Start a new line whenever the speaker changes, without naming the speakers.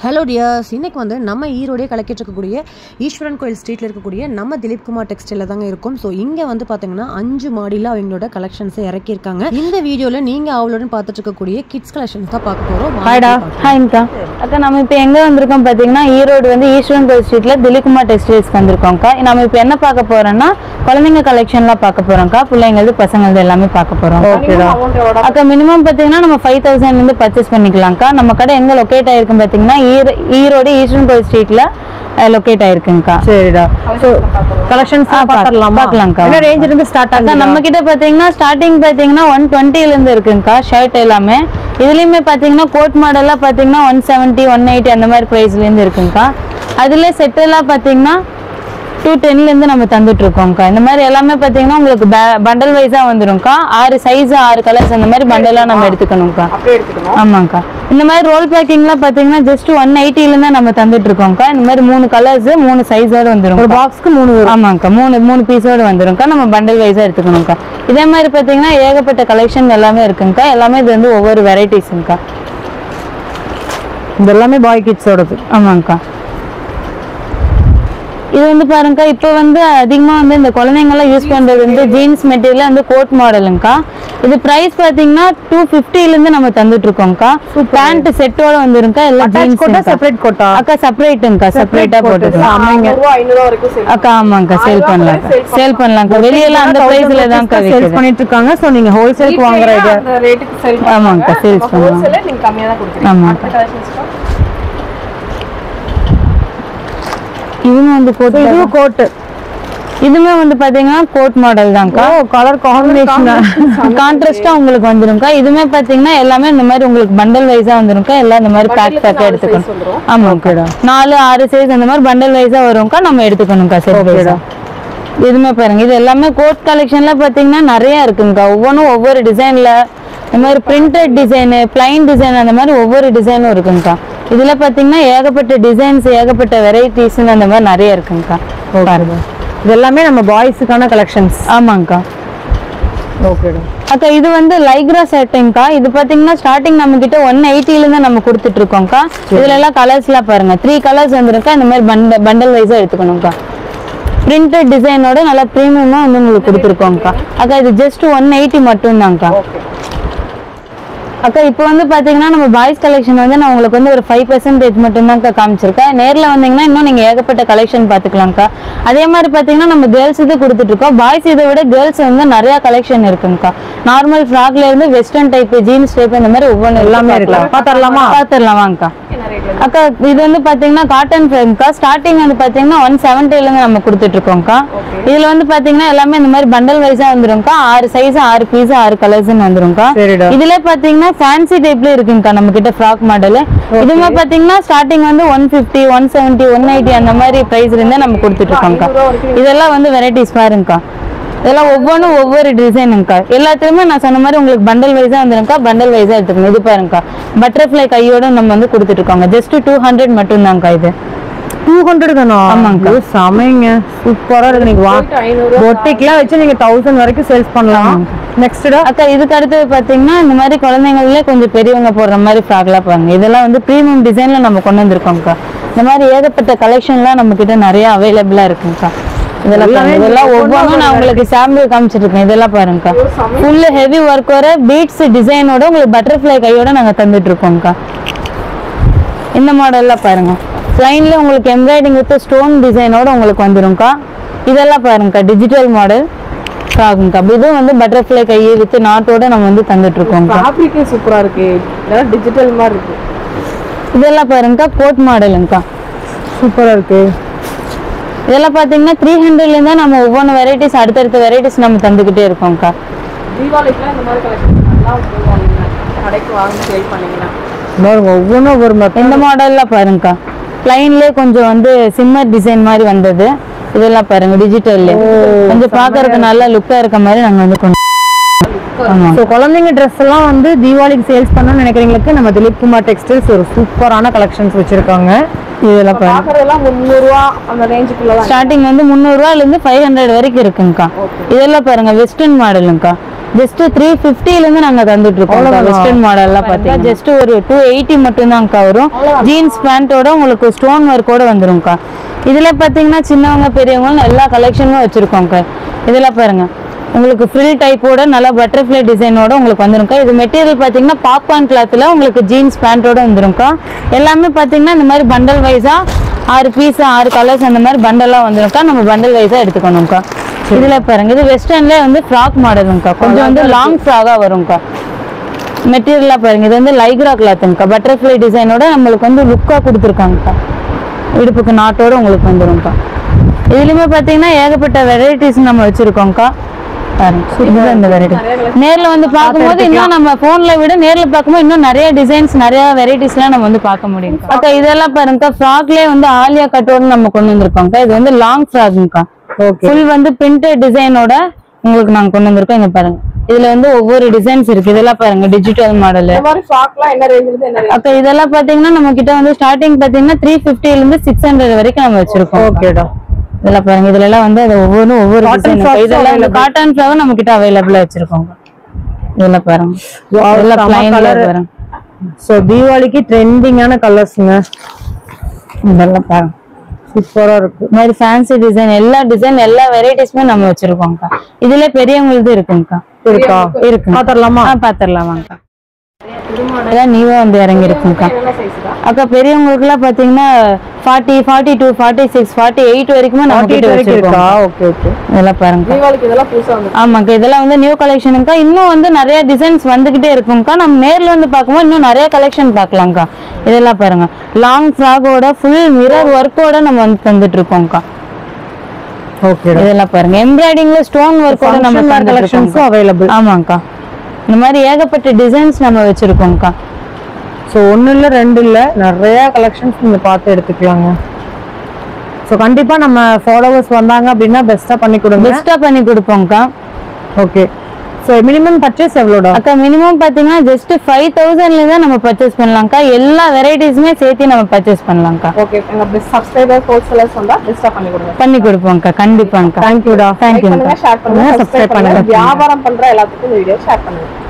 Hello tears, இன்னைக்கு வந்து நம்ம ஈரோடே கலக்கிட்டு இருக்கக்கூடிய ஈஸ்வரன் கோயில் ஸ்ட்ரீட்டில் இருக்கக்கூடிய நம்ம திலீப் குமார் டெக்ஸ்டைலில் தாங்க இருக்கும். ஸோ இங்கே வந்து பார்த்தீங்கன்னா 5 மாடியில் அவங்களோட கலெக்ஷன்ஸை இறக்கியிருக்காங்க. இந்த வீடியோவில் நீங்கள் அவளோட பார்த்துட்டு இருக்கக்கூடிய கிட்ஸ் கலெக்ஷன்ஸ் தான் பார்க்க போகிறோம்.
ஹாய்க்கா அக்கா, நம்ம இப்போ எங்கே வந்திருக்கோம் பார்த்தீங்கன்னா ஈரோடு வந்து ஈஸ்வரன் கோயில் ஸ்ட்ரீட்டில் திலீப் குமார் டெக்ஸ்டைல்ஸ்க்கு வந்திருக்கோம்க்கா. நம்ம இப்போ என்ன பார்க்க போகிறோம்னா குழந்தைங்க கலெக்ஷன்லாம் பார்க்க போகிறோம்க்கா. பிள்ளைங்களது பசங்களது எல்லாமே பார்க்க போகிறோம். ஓகேடா அக்கா, மினிமம் பார்த்தீங்கன்னா நம்ம 5000 பர்ச்சேஸ் பண்ணிக்கலாம்க்கா. நம்ம கடை எங்கே லொக்கேட் ஆகிருக்கும் பார்த்தீங்கன்னா ஈரோடு ஈஸ்வரன் கோயில் ஸ்ட்ரீட்ல லொகேட் ஆயிருக்குங்கக்கா. சரிடா, சோ கலெக்ஷன்ஸ் பார்க்கலாம்க்கா. என்ன ரேஞ்சில இருந்து ஸ்டார்ட் ஆகுது? நம்ம கிட்ட பாத்தீங்கன்னா ஸ்டார்டிங் பாத்தீங்கன்னா 120 ல இருந்து இருக்குங்கக்கா ஷர்ட் எல்லாமே. இதுலயுமே பாத்தீங்கன்னா கோட் மாடல்லாம் பாத்தீங்கன்னா 170 180 அந்த மாதிரி பிரைஸ்ல இருந்து இருக்குங்கக்கா. அதுல செட் எல்லாம் பாத்தீங்கன்னா 210 ல இருந்து நம்ம தந்துட்டு இருக்கோம்க்கா. இந்த மாதிரி எல்லாமே பாத்தீங்கன்னா உங்களுக்கு பண்டல் வைஸா வந்துரும்க்கா. 6 சைஸ் 6 கலர்ஸ் அந்த மாதிரி பண்டலா நம்ம எடுத்துக்கணும்க்கா. ஆமாங்கக்கா. இந்த மாதிரி ரோல் பேக்கிங்லாம் பாத்தீங்கன்னா ஜஸ்ட் 180 ல இருந்து நம்ம தந்துட்டு இருக்கோம்க்கா. இந்த மாதிரி 3 கலர்ஸ் 3 சைஸோட வந்துரும். ஒரு பாக்ஸ்க்கு 3 வரும். ஆமாங்கக்கா, 3 பீஸோட வந்துரும்க்கா. நம்ம பண்டல் வைஸா எடுத்துக்கணும்க்கா. இதே மாதிரி பாத்தீங்கன்னா ஏகப்பட்ட கலெக்ஷன் எல்லாமே இருக்குங்கக்கா. எல்லாமே இது வந்து ஒவ்வொரு வெரைட்டிஸ்ங்கக்கா. இது எல்லாமே பாய் கிட்ஸோடது. ஆமாங்கக்கா. இது வந்து பாருங்கக்கா, இப்போ வந்து அதிகமாக வந்து இந்த குழந்தைங்கலாம் யூஸ் பண்ணுறது வந்து ஜீன்ஸ் மெட்டீரியல் வந்து கோட் மாடலுங்கக்கா. இது ப்ரைஸ் பார்த்தீங்கன்னா 250 ல இருந்து நம்ம தந்துட்டு இருக்கோம்க்கா. பேண்ட் செட்டோட வந்துருங்கக்கா. எல்லாம் ஜீன்ஸ் கோட்டா செப்பரேட் கோட்டா அக்கா? செப்பரேட்டுங்கக்கா, செப்பரேட்டா போட்டுக்கலாம். 500 வரைக்கும் அக்கா. ஆமாங்கக்கா, சேல் பண்ணலாம்க்கா. வெளியெல்லாம் அந்த பிரைஸ்ல தான் சேல் பண்ணிட்டு இருக்காங்க. ஸோ நீங்க ஹோல்சேலுக்கு வாங்குற ரேட்டுக்கு சேல். ஆமாங்கக்கா, சேல்ஸ் பண்ணலாம். ஹோல்சேல்ல நீங்க கம்மியா தான் கொடுக்குறீங்க. ஆமாங்கக்கா. இதுமே வந்து கோட், இது கோட். இதுமே வந்து பாத்தீங்கன்னா கோட் மாடல் தான்க்கா. கலர் காம்பினேஷன் கான்ட்ராஸ்டா உங்களுக்கு வந்துரும்க்கா. இதுமே பாத்தீங்கன்னா எல்லாமே இந்த மாதிரி உங்களுக்கு பண்டல் வைஸா வந்துரும்க்கா. எல்லாம் இந்த மாதிரி பேக்கா எடுத்துக்கணும். ஆமா, ஓகேடா. 4 6 சைஸ் அந்த மாதிரி பண்டல் வைஸா வரும்க்கா. நம்ம எடுத்துக்கணும்க்கா. சரி, இதுமே பாருங்க. இது எல்லாமே கோட் கலெக்ஷன்ல பாத்தீங்கன்னா நிறைய இருக்குங்கக்கா. ஒவ்வொன்றும் ஒவ்வொரு டிசைன்ல இந்த மாதிரி பிரிண்டட் டிசைனு, பிளைன் டிசைன் அந்த மாதிரி ஒவ்வொரு டிசைனும் இருக்குங்கக்கா. இதுல பாத்தீங்கன்னா ஏகப்பட்ட டிசைன்ஸ், ஏகப்பட்ட வெரைட்டிஸ் அந்த மாதிரி நிறைய இருக்குங்கக்கா. பாருங்க, இது எல்லாமே நம்ம பாய்ஸுக்கான கலெக்ஷன்ஸ். ஆமாங்கக்கா. ஓகேடா அக்கா. இது வந்து லைக்ரா செட்டிங்க்கா. இது பாத்தீங்கன்னா ஸ்டார்டிங் நம்ம கிட்ட 180 ல இருந்து நம்ம கொடுத்துட்டு இருக்கோம்க்கா. இதுல எல்லாம் கலர்ஸ்லாம் பாருங்க. 3 கலர்ஸ் வந்துருக்கா. இந்த மாதிரி பண்டல் வைஸா எடுத்துக்கணும்க்கா. பிரிண்டட் டிசைனோட நல்லா பிரீமியமா வந்து உங்களுக்கு கொடுத்துருக்கோம்க்கா. அக்கா, இது ஜஸ்ட் 180 மட்டும் தான்க்கா. அக்கா, இப்போ வந்து பாத்தீங்கன்னா நம்ம பாய்ஸ் கலெக்ஷன் வந்து நான் உங்களுக்கு வந்து ஒரு 5% மட்டும் தான் காமிச்சிருக்கேன். நேரில் வந்தீங்கன்னா இன்னும் நீங்க ஏகப்பட்ட கலெக்ஷன் பாத்துக்கலாம்க்கா. அதே மாதிரி பாத்தீங்கன்னா நம்ம கேர்ள்ஸ் இது கொடுத்துட்டு இருக்கோம். பாய்ஸ் இதை விட கேர்ள்ஸ் வந்து நிறைய கலெக்ஷன் இருக்குங்கக்கா. நார்மல் ஃப்ராக்ல இருந்து வெஸ்டர்ன் டைப், ஜீன்ஸ் டைப் இந்த மாதிரி ஒவ்வொன்று எல்லாமே இருக்கலாம். பாத்துடலாமாங்கக்கா. அக்கா, இது வந்து பாத்தீங்கன்னா காட்டன் ஃப்ரேம்க்கா. ஸ்டார்டிங் வந்து பாத்தீங்கன்னா 170 ல இருந்து நம்ம கொடுத்துட்டு இருக்கோம்க்கா. இதுல வந்து பாத்தீங்கன்னா எல்லாமே இந்த மாதிரி பண்டல் வைஸா வந்துரும்க்கா. 6 சைஸ் 6 பீஸ் 6 கலர்ஸ் வந்துரும்க்கா. இதுல பாத்தீங்கன்னா ஃபேன்சி டைப்ல இருக்குங்கக்கா நம்ம கிட்ட ஃப்ராக் மாடல். இதுமே பாத்தீங்கன்னா ஸ்டார்டிங் வந்து 150 170 180 அந்த மாதிரி பிரைஸ்ல இருந்தே நம்ம கொடுத்துட்டு இருக்கோம்க்கா. இதெல்லாம் வந்து வெரைட்டிஸ் பாருங்கக்கா. இதெல்லாம் ஒவ்வொன்றும் ஒவ்வொரு டிசைனுங்கக்கா. எல்லாத்துலயுமே நான் சொன்ன மாதிரி உங்களுக்கு பண்டல் வைஸா வந்துருங்கக்கா. பண்டல் வைஸா எடுத்துக்கணும். இது பாருங்கக்கா, பட்டர்ஃபிளை கையோட நம்ம வந்து கொடுத்துட்டு இருக்கோங்க. ஜஸ்ட் 200 மட்டும் தான்க்கா. இது 200 தானா? ஆமாங்கக்கா. சமைங்க, சூப்பரா இருக்கு. நீங்க பொட்டிக்லாம் வச்சு நீங்க 1000 வரைக்கும் சேல்ஸ் பண்ணலாம். நெக்ஸ்ட்டா அக்கா, இதுக்கு அடுத்து பாத்தீங்கன்னா இந்த மாதிரி குழந்தைங்களே கொஞ்சம் பெரியவங்க போடுற மாதிரி ஃப்ராக்லாம் பாருங்க. இதெல்லாம் வந்து பிரீமியம் டிசைன்ல நம்ம கொண்டு வந்திருக்கோம்க்கா. இந்த மாதிரி ஏகப்பட்ட கலெக்ஷன்லாம் நம்ம கிட்ட நிறைய அவைலபிளா இருக்குங்கக்கா. இதெல்லாம் ஒவ்வொன்றும் நான் உங்களுக்கு சாம்பிள் காமிச்சிட்டு இருக்கேன். இதெல்லாம் பாருங்கக்கா, ஃபுல் ஹெவி ஒர்க்கோட பீட்ஸ் டிசைனோட உங்களுக்கு பட்டர்ஃபிளை கையோட நாங்க தந்துட்டு இருக்கோம்க்கா. இந்த மாடல்லாம் பாருங்க. லைன்ல உங்களுக்கு எம்ப்ராய்டிங் வித் ஸ்டோன் டிசைனோட உங்களுக்கு வந்துரும்க்கா. இதெல்லாம் பாருங்கக்கா, டிஜிட்டல் மாடல் ஃப்ராக்குங்கக்கா. இது வந்து பட்டர்ஃபிளை கை வித் நாட்டோட நம்ம வந்து தந்துட்டு இருக்கோம். ஃபேப்ரிக் சூப்பரா இருக்கு. இதெல்லாம் டிஜிட்டல் மாதிரி இருக்கு. இதெல்லாம் பாருங்கக்கா, கோட் மாடலுங்கக்கா. சூப்பரா இருக்கு. இதெல்லாம் பாத்தீங்கன்னா 300 ல இருந்தா நம்ம ஒவ்வொரு வெரைட்டிஸ் அடுத்தடுத்த வெரைட்டிஸ் நம்ம தந்துகிட்டே இருக்கோம்க்கா. தீபாவளிக்குலாம் இந்த மாதிரி கலெக்ஷன் நல்லா போவாங்க. கடைக்கு வாங்கி சேல் பண்ணீங்கன்னா ஒவ்வொன்றும் ஒவ்வொரு இந்த மாடல்லாம் பாருங்கக்கா. பிளைன்லயே கொஞ்சம் வந்து சிம்மர் டிசைன் மாதிரி வந்தது. இதெல்லாம் பாருங்க, டிஜிட்டல்ல கொஞ்சம் பாக்குறதுக்கு நல்லா லுக்கா இருக்க மாதிரி நாங்க வந்து கொண்டு. குழந்தைங்க ட்ரெஸ் எல்லாம் வந்து தீபாவளிக்கு சேல்ஸ் பண்ணணும்னு நினைக்கிறவங்களுக்கு நம்ம திலீப் குமார் டெக்ஸ்டைல்ஸ் ஒரு சூப்பரான கலெக்ஷன்ஸ் வச்சிருக்காங்க. இதெல்லாம் பாக்குறதெல்லாம் 300 ரூபாய் அந்த ரேஞ்சுக்குள்ள ஸ்டார்டிங் வந்து 300 ரூபாயில இருந்து 500 வரைக்கும் இருக்குங்கக்கா. இதெல்லாம் பாருங்க, வெஸ்டர்ன் மாடலுங்கக்கா. ஜஸ்ட் 350 ல இருந்து நாங்க தந்துட்டு இருக்கோம் வெஸ்டர்ன் மாடல்லாம் பாத்தீங்கன்னா ஜஸ்ட் ஒரு 280 மட்டும் தான்க்கா வரும் ஜீன்ஸ் பேண்டோட உங்களுக்கு ஸ்டோன் ஒர்க்கோட வந்துரும்க்கா இதுல பாத்தீங்கன்னா சின்னவங்க பெரியவங்க எல்லா கலெக்ஷனும் வச்சிருக்கோம்க்கா இதுல பாருங்க உங்களுக்கு ஃப்ரில் டைப்போட நல்ல பட்டர்ஃப்ளை டிசைனோட உங்களுக்கு வந்துரும்க்கா இது மெட்டீரியல் பாத்தீங்கன்னா பாப்கார்ன் கிளாத்ல உங்களுக்கு ஜீன்ஸ் பேண்டோட வந்துரும்க்கா எல்லாமே பாத்தீங்கன்னா இந்த மாதிரி பண்டல் வைஸா 6 பீஸ் 6 கலர்ஸ் அந்த மாதிரி பண்டலா வந்துரும்க்கா நம்ம பண்டல் வைஸா எடுத்துக்கணும்க்கா இதுல பாருங்க இது வெஸ்டர்ன்ல வந்து ஃப்ராக் மாடலுங்கக்கா கொஞ்சம் வந்து லாங் ஃப்ராகா வரும்க்கா மெட்டீரியலா பாருங்க இது வந்து லைக்ரா கிளாத்துங்கக்கா பட்டர்ஃப்ளை டிசைனோட நம்மளுக்கு வந்து லுக்கா கொடுத்துருக்காங்கக்கா இடுப்புக்கு நாட்டோட உங்களுக்கு வந்துரும்க்கா இதுலயுமே பாத்தீங்கன்னா ஏகப்பட்ட வெரைட்டிஸ் நம்ம வச்சிருக்கோம்க்கா இந்த வெரைட்டி நேர்ல வந்து பார்க்கும்போது இன்னும் நம்ம போன்ல விட நேர்ல பார்க்கும்போது இன்னும் நிறைய டிசைன்ஸ் நிறைய வெரைட்டிஸ் எல்லாம் நம்ம வந்து பார்க்க முடியும் அக்கா இதெல்லாம் பாருங்கக்கா ஃப்ராக்லயே வந்து ஆலியா கட்டோட நம்ம கொண்டு வந்திருக்கோம்க்கா இது வந்து லாங் ஃப்ராக்ங்கக்கா ஃபுல் வந்து பிரிண்டட் டிசைனோட உங்களுக்கு நாங்க கொண்டு வந்திருக்கோம் இங்க பாருங்க இதுல வந்து ஒவ்வொரு டிசைன்ஸ் இருக்கு இதெல்லாம் பாருங்க டிஜிட்டல் மாடல் அக்கா இதெல்லாம் பாத்தீங்கன்னா நம்ம கிட்ட வந்து ஸ்டார்டிங் பாத்தீங்கன்னா 350 ல இருந்து 600 வரைக்கும் நம்ம வச்சிருக்கோம் ஓகேடா இதெல்லாம் பாருங்க இதுல எல்லாம் வந்து அது ஒவ்வொரு டிசைன் இதெல்லாம் இந்த காட்டன் ஃப்ராக் நம்ம கிட்ட அவைலபிளா வச்சிருக்கோம் இதெல்லாம் பாருங்க இதெல்லாம் ப்ளைன்ல பாருங்க
சோ தீபாவளிக்கு ட்ரெண்டிங்கான கலர்ஸ்ங்க
இதெல்லாம் பாருங்க
சூப்பரா இருக்கு
இந்த மாதிரி ஃபேன்சி டிசைன் எல்லா வெரைட்டிஸ்மே நம்ம வச்சிருக்கோம்க்கா இதுல பெரியவங்களுக்கு இருக்குங்கக்கா
இருக்கா
இருக்கு
பாத்தரலாமா
பாத்திரலாம் வாங்க இதெல்லாம் நீவா வந்து இறங்கி இருக்குங்கக்கா அக்கா பெரியவங்களுக்கு எல்லாம் பாத்தீங்கன்னா 40 42 46 48 வரைக்குமே நம்ம கிட்ட வச்சிருக்கோம்
ஓகே ஓகே
இதெல்லாம் பாருங்க
தீபாவளிக்கு இதெல்லாம் புதுசா வந்து
ஆமாக்கா இதெல்லாம் வந்து நியூ கலெக்ஷனுக்கா இன்னும் வந்து நிறைய டிசைன்ஸ் வந்துகிட்டே இருக்கும்க்கா நம்ம நேர்ல வந்து பார்க்கும்போது இன்னும் நிறைய கலெக்ஷன் பார்க்கலாம்க்கா இதெல்லாம் பாருங்க லாங் ஃப்ராகோட ஃபுல் மிரர் ஒர்க்கோட நம்ம வந்து தந்துட்டு இருக்கோம்க்கா
ஓகே
இதெல்லாம் பாருங்க எம்ப்ராய்டிங்ல ஸ்டோன் ஒர்க்கோட நம்ம
கலெக்ஷன்ஸும் அவைலபிள்
ஆமாக்கா இந்த மாதிரி ஏகப்பட்ட டிசைன்ஸ் நம்ம வச்சிருக்கோம்க்கா
ஸோ ஒன்று இல்லை 2 இல்லை நிறைய கலெக்ஷன்ஸ் நீங்கள் பார்த்து எடுத்துக்கலாங்க ஸோ கண்டிப்பாக நம்ம ஃபாலோவர்ஸ் வந்தாங்க அப்படின்னா பெஸ்ட்டாக பண்ணி கொடுங்க
பெஸ்ட்டாக பண்ணி கொடுப்போம்க்கா
ஓகே ஸோ மினிமம் பர்ச்சேஸ் எவ்வளோடா
அக்கா மினிமம் பார்த்தீங்கன்னா ஜஸ்ட் 5000 தான் நம்ம பர்ச்சேஸ் பண்ணலாம்க்கா எல்லா வெரைட்டிஸுமே சேர்த்து நம்ம பர்ச்சேஸ் பண்ணலாம்க்கா
ஓகே எங்க பெஸ்ட் சப்ஸ்கிரைபர் ஹோல்சேலர்ஸ் வந்தா பெஸ்டா
பண்ணி கொடுப்போம்க்கா கண்டிப்பாங்கக்கா
தேங்க்யூடா
தேங்க்யூ ஷேர் பண்ணுங்க
சப்ஸ்கிரைப் பண்ணுங்க
வியாபாரம் பண்ற எல்லாத்துக்கும் இந்த வீடியோ ஷேர் பண்ணுங்க